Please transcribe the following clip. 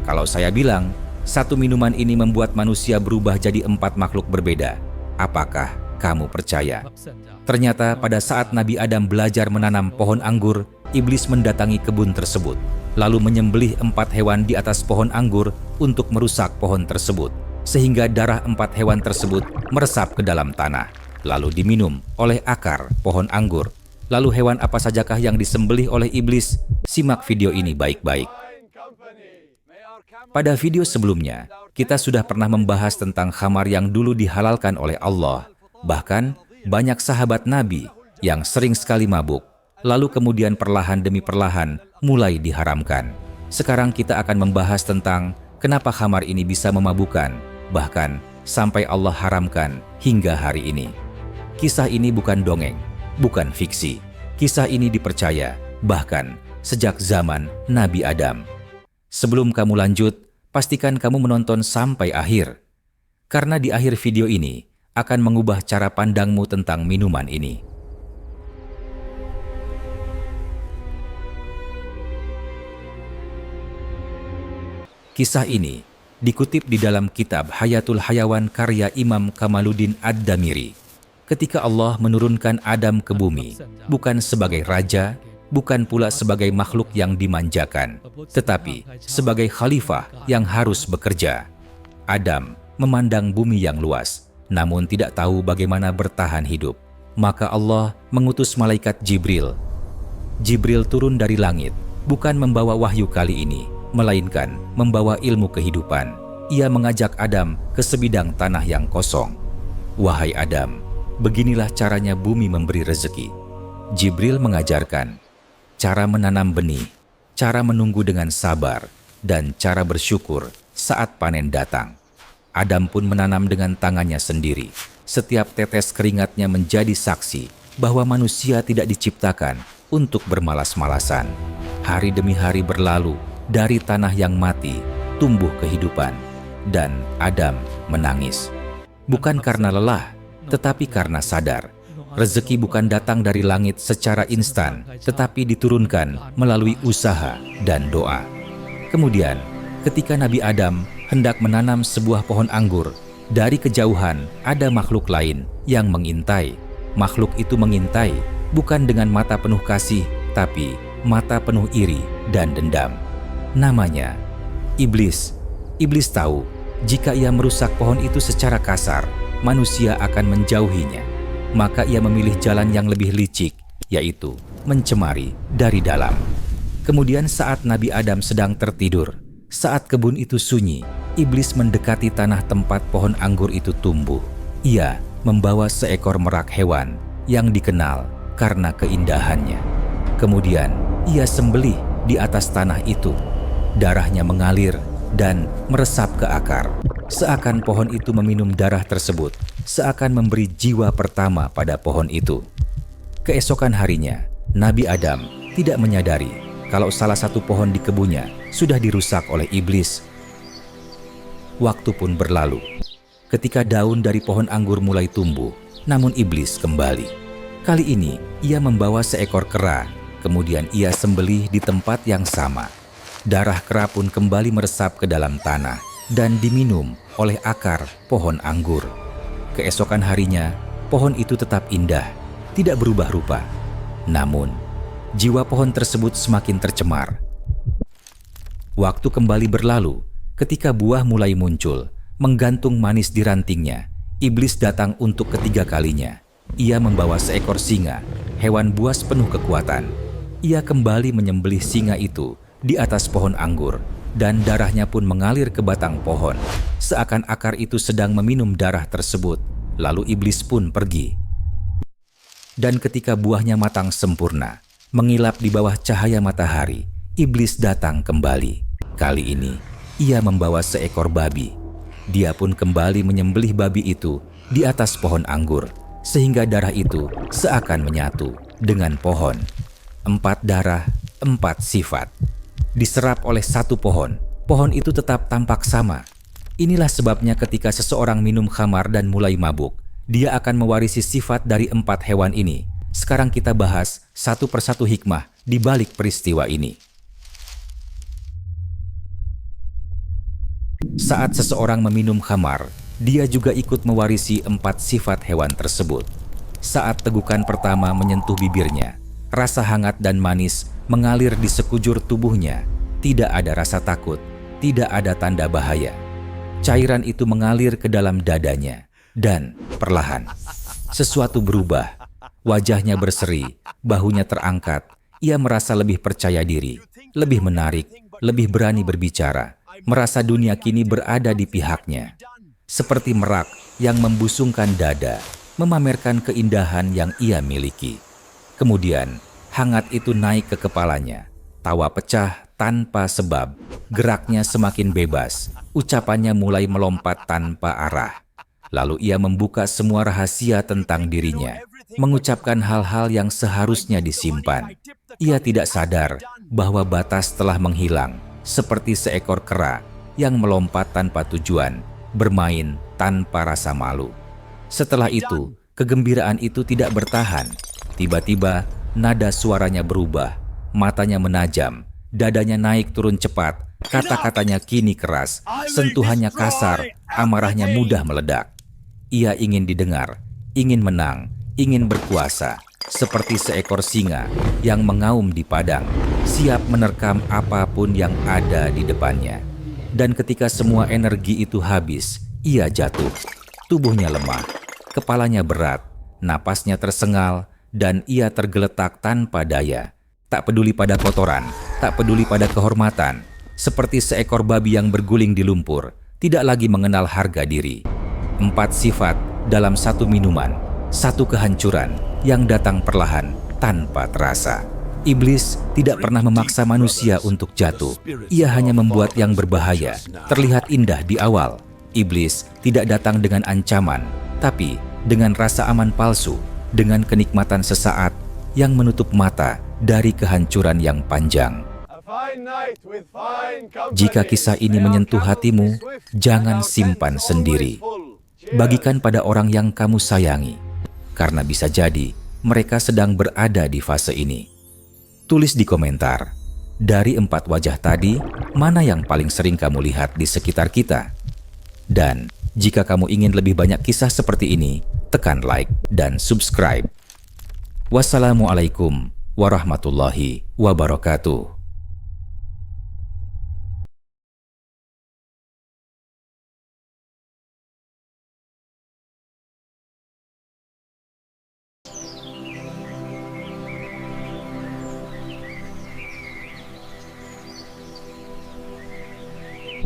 Kalau saya bilang, satu minuman ini membuat manusia berubah jadi 4 makhluk berbeda, apakah kamu percaya? Ternyata pada saat Nabi Adam belajar menanam pohon anggur, iblis mendatangi kebun tersebut, lalu menyembelih 4 hewan di atas pohon anggur untuk merusak pohon tersebut, sehingga darah 4 hewan tersebut meresap ke dalam tanah, lalu diminum oleh akar pohon anggur. Lalu hewan apa sajakah yang disembelih oleh iblis? Simak video ini baik-baik. Pada video sebelumnya, kita sudah pernah membahas tentang khamar yang dulu dihalalkan oleh Allah. Bahkan, banyak sahabat Nabi yang sering sekali mabuk, lalu kemudian perlahan demi perlahan mulai diharamkan. Sekarang kita akan membahas tentang kenapa khamar ini bisa memabukkan, bahkan sampai Allah haramkan hingga hari ini. Kisah ini bukan dongeng, bukan fiksi. Kisah ini dipercaya, bahkan sejak zaman Nabi Adam. Sebelum kamu lanjut, pastikan kamu menonton sampai akhir. Karena di akhir video ini akan mengubah cara pandangmu tentang minuman ini. Kisah ini dikutip di dalam kitab Hayatul Hayawan karya Imam Kamaluddin Ad-Damiri. Ketika Allah menurunkan Adam ke bumi, bukan sebagai raja, bukan pula sebagai makhluk yang dimanjakan, tetapi sebagai khalifah yang harus bekerja. Adam memandang bumi yang luas, namun tidak tahu bagaimana bertahan hidup. Maka Allah mengutus malaikat Jibril. Jibril turun dari langit, bukan membawa wahyu kali ini, melainkan membawa ilmu kehidupan. Ia mengajak Adam ke sebidang tanah yang kosong. Wahai Adam, beginilah caranya bumi memberi rezeki. Jibril mengajarkan cara menanam benih, cara menunggu dengan sabar, dan cara bersyukur saat panen datang. Adam pun menanam dengan tangannya sendiri. Setiap tetes keringatnya menjadi saksi bahwa manusia tidak diciptakan untuk bermalas-malasan. Hari demi hari berlalu, dari tanah yang mati tumbuh kehidupan, dan Adam menangis. Bukan karena lelah, tetapi karena sadar. Rezeki bukan datang dari langit secara instan, tetapi diturunkan melalui usaha dan doa. Kemudian, ketika Nabi Adam hendak menanam sebuah pohon anggur, dari kejauhan ada makhluk lain yang mengintai. Makhluk itu mengintai bukan dengan mata penuh kasih, tapi mata penuh iri dan dendam. Namanya Iblis. Iblis tahu jika ia merusak pohon itu secara kasar, manusia akan menjauhinya. Maka ia memilih jalan yang lebih licik, yaitu mencemari dari dalam. Kemudian saat Nabi Adam sedang tertidur, saat kebun itu sunyi, iblis mendekati tanah tempat pohon anggur itu tumbuh. Ia membawa seekor merak hewan yang dikenal karena keindahannya. Kemudian ia sembelih di atas tanah itu. Darahnya mengalir dan meresap ke akar. Seakan pohon itu meminum darah tersebut, seakan memberi jiwa pertama pada pohon itu. Keesokan harinya, Nabi Adam tidak menyadari kalau salah satu pohon di kebunnya sudah dirusak oleh iblis. Waktu pun berlalu. Ketika daun dari pohon anggur mulai tumbuh, namun iblis kembali. Kali ini, ia membawa seekor kera, kemudian ia sembelih di tempat yang sama. Darah kera pun kembali meresap ke dalam tanah dan diminum oleh akar pohon anggur. Keesokan harinya, pohon itu tetap indah, tidak berubah rupa. Namun, jiwa pohon tersebut semakin tercemar. Waktu kembali berlalu, ketika buah mulai muncul, menggantung manis di rantingnya, iblis datang untuk ketiga kalinya. Ia membawa seekor singa, hewan buas penuh kekuatan. Ia kembali menyembelih singa itu di atas pohon anggur, dan darahnya pun mengalir ke batang pohon, seakan akar itu sedang meminum darah tersebut. Lalu iblis pun pergi. Dan ketika buahnya matang sempurna, mengilap di bawah cahaya matahari, iblis datang kembali. Kali ini, ia membawa seekor babi. Dia pun kembali menyembelih babi itu di atas pohon anggur, sehingga darah itu seakan menyatu dengan pohon. 4 darah, 4 sifat. Diserap oleh satu pohon, pohon itu tetap tampak sama. Inilah sebabnya ketika seseorang minum khamar dan mulai mabuk, dia akan mewarisi sifat dari 4 hewan ini. Sekarang kita bahas satu persatu hikmah di balik peristiwa ini. Saat seseorang meminum khamar, dia juga ikut mewarisi 4 sifat hewan tersebut. Saat tegukan pertama menyentuh bibirnya, rasa hangat dan manis mengalir di sekujur tubuhnya. Tidak ada rasa takut, tidak ada tanda bahaya. Cairan itu mengalir ke dalam dadanya, dan perlahan sesuatu berubah. Wajahnya berseri, bahunya terangkat. Ia merasa lebih percaya diri, lebih menarik, lebih berani berbicara. Merasa dunia kini berada di pihaknya. Seperti merak yang membusungkan dada, memamerkan keindahan yang ia miliki. Kemudian, hangat itu naik ke kepalanya. Tawa pecah tanpa sebab, geraknya semakin bebas. Ucapannya mulai melompat tanpa arah. Lalu ia membuka semua rahasia tentang dirinya, mengucapkan hal-hal yang seharusnya disimpan. Ia tidak sadar bahwa batas telah menghilang, seperti seekor kera yang melompat tanpa tujuan, bermain tanpa rasa malu. Setelah itu, kegembiraan itu tidak bertahan. Tiba-tiba, nada suaranya berubah, matanya menajam, dadanya naik turun cepat, kata-katanya kini keras, sentuhannya kasar, amarahnya mudah meledak. Ia ingin didengar, ingin menang, ingin berkuasa, seperti seekor singa yang mengaum di padang, siap menerkam apapun yang ada di depannya. Dan ketika semua energi itu habis, ia jatuh. Tubuhnya lemah, kepalanya berat, napasnya tersengal, dan ia tergeletak tanpa daya. Tak peduli pada kotoran, tak peduli pada kehormatan, seperti seekor babi yang berguling di lumpur, tidak lagi mengenal harga diri. 4 sifat dalam satu minuman, satu kehancuran yang datang perlahan tanpa terasa. Iblis tidak pernah memaksa manusia untuk jatuh. Ia hanya membuat yang berbahaya terlihat indah di awal. Iblis tidak datang dengan ancaman, tapi dengan rasa aman palsu, dengan kenikmatan sesaat yang menutup mata dari kehancuran yang panjang. Jika kisah ini menyentuh hatimu, jangan simpan sendiri. Bagikan pada orang yang kamu sayangi, karena bisa jadi mereka sedang berada di fase ini. Tulis di komentar, dari 4 wajah tadi, mana yang paling sering kamu lihat di sekitar kita? Dan jika kamu ingin lebih banyak kisah seperti ini, tekan like dan subscribe. Wassalamualaikum warahmatullahi wabarakatuh.